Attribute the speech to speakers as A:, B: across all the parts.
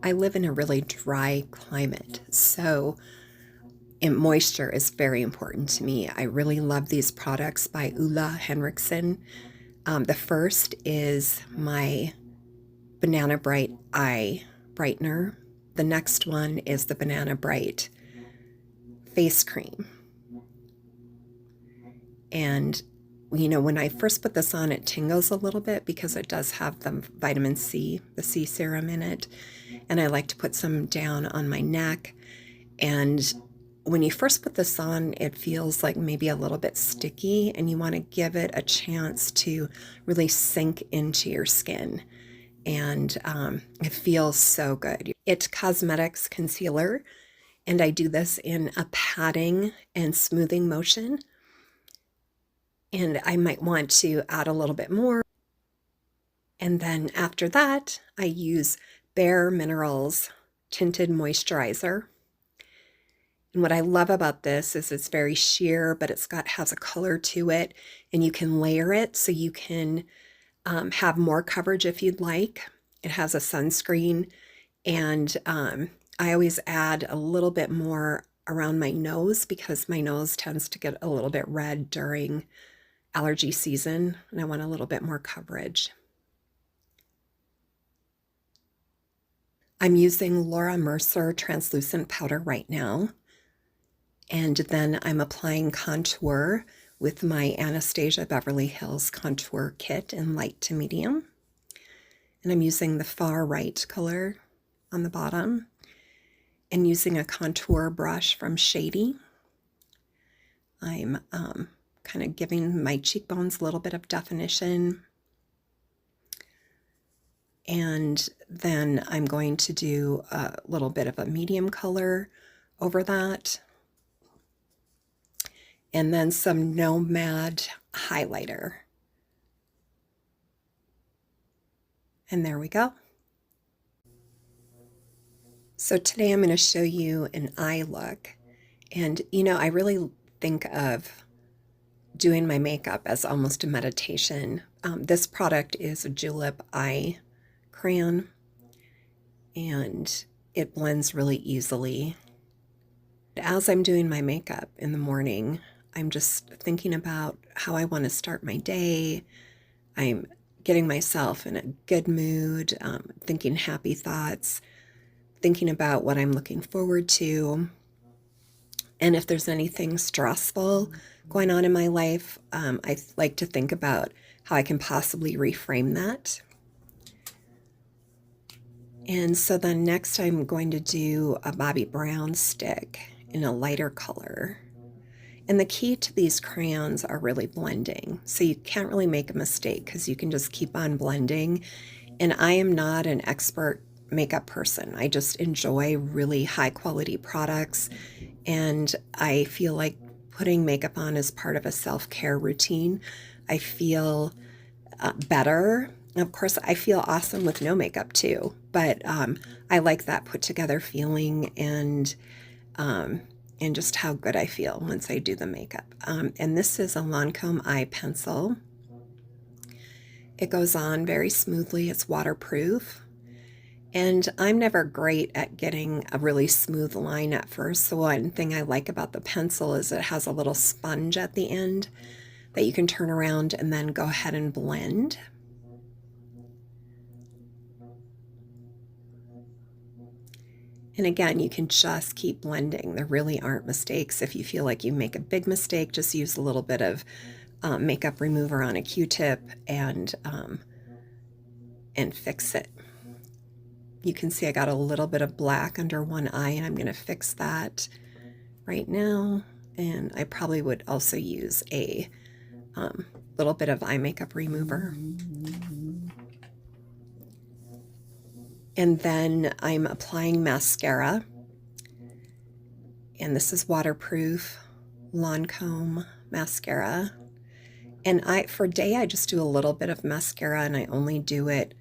A: I live in a really dry climate, so and moisture is very important to me. I really love these products by Ulla Henriksen. The first is my Banana Bright Eye Brightener. The next one is the Banana Bright Face Cream. And when I first put this on, it tingles a little bit because it does have the vitamin C, the C serum in it. And I like to put some down on my neck. And when you first put this on, it feels like maybe a little bit sticky, and you want to give it a chance to really sink into your skin. And it feels so good. It's cosmetics concealer, and I do this in a patting and smoothing motion. And I might want to add a little bit more. And then after that, I use Bare Minerals Tinted Moisturizer. And what I love about this is it's very sheer, but has a color to it, and you can layer it so you can have more coverage if you'd like. It has a sunscreen, and I always add a little bit more around my nose because my nose tends to get a little bit red during allergy season, and I want a little bit more coverage. I'm using Laura Mercier translucent powder right now. And then I'm applying contour with my Anastasia Beverly Hills contour kit in light to medium. And I'm using the far right color on the bottom and using a contour brush from Sheri. I'm kind of giving my cheekbones a little bit of definition. And then I'm going to do a little bit of a medium color over that. And then some Nomad highlighter. And there we go. So today I'm going to show you an eye look. And I really think of doing my makeup as almost a meditation. This product is a julep eye crayon, and it blends really easily. As I'm doing my makeup in the morning, I'm just thinking about how I want to start my day. I'm getting myself in a good mood, thinking happy thoughts, thinking about what I'm looking forward to. And if there's anything stressful going on in my life, I like to think about how I can possibly reframe that. And so then next I'm going to do a Bobbi Brown stick in a lighter color. And the key to these crayons are really blending. So you can't really make a mistake because you can just keep on blending. And I am not an expert makeup person. I just enjoy really high quality products. And I feel like putting makeup on is part of a self-care routine. I feel better. Of course, I feel awesome with no makeup too. But I like that put together feeling and just how good I feel once I do the makeup. And this is a Lancome eye pencil. It goes on very smoothly. It's waterproof. And I'm never great at getting a really smooth line at first. So one thing I like about the pencil is it has a little sponge at the end that you can turn around and then go ahead and blend. And again, you can just keep blending. There really aren't mistakes. If you feel like you make a big mistake, just use a little bit of makeup remover on a Q-tip and fix it. You can see I got a little bit of black under one eye, and I'm going to fix that right now. And I probably would also use a little bit of eye makeup remover. And then I'm applying mascara. And this is waterproof Lancome mascara. And for day, I just do a little bit of mascara, and I only do it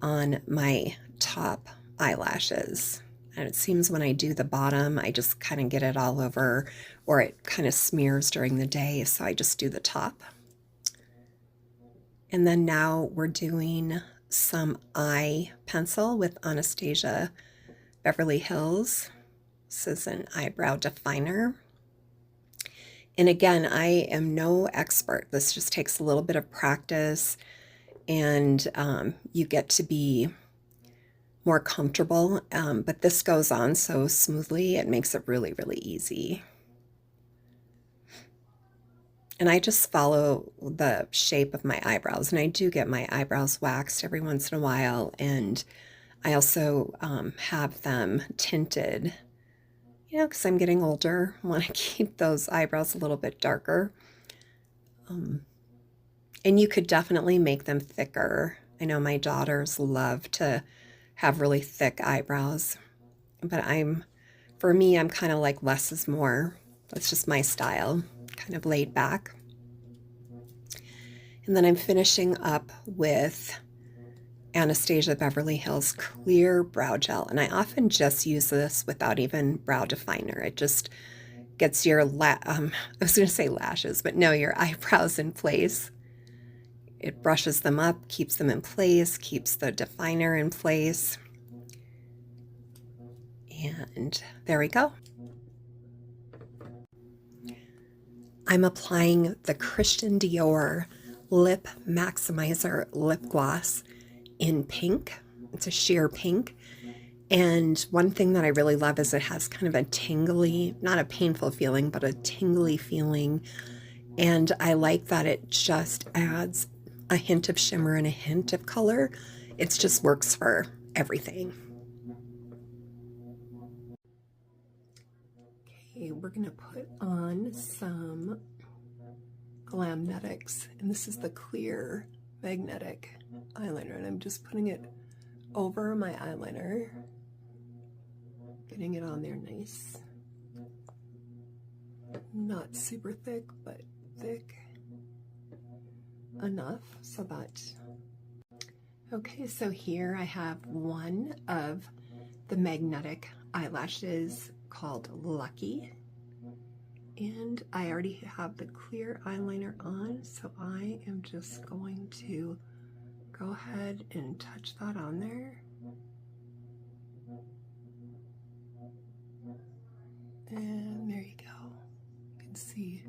A: on my top eyelashes. And it seems when I do the bottom, I just kind of get it all over, or it kind of smears during the day. So I just do the top. And then now we're doing some eye pencil with Anastasia Beverly Hills. This is an eyebrow definer. And again, I am no expert. This just takes a little bit of practice, and you get to be more comfortable. But this goes on so smoothly, it makes it really, really easy. And I just follow the shape of my eyebrows, and I do get my eyebrows waxed every once in a while, and I also have them tinted, you know, because I'm getting older. I want to keep those eyebrows a little bit darker. And you could definitely make them thicker. I know my daughters love to have really thick eyebrows, but for me, I'm kind of like less is more. That's just my style, kind of laid back. And then I'm finishing up with Anastasia Beverly Hills Clear Brow Gel. And I often just use this without even brow definer. It just gets your, I was going to say lashes, but no, your eyebrows in place. It brushes them up, keeps them in place, keeps the definer in place. And there we go. I'm applying the Christian Dior Lip Maximizer Lip Gloss in pink. It's a sheer pink. And one thing that I really love is it has kind of a tingly, not a painful feeling, but a tingly feeling. And I like that it just adds a hint of shimmer and a hint of color. It just works for everything. Okay, we're gonna put on some Glamnetics, and this is the clear magnetic eyeliner, and I'm just putting it over my eyeliner, getting it on there nice. Not super thick, but thick enough so that. Okay, so here I have one of the magnetic eyelashes called Lucky, and I already have the clear eyeliner on, so I am just going to go ahead and touch that on there. And there you go. You can see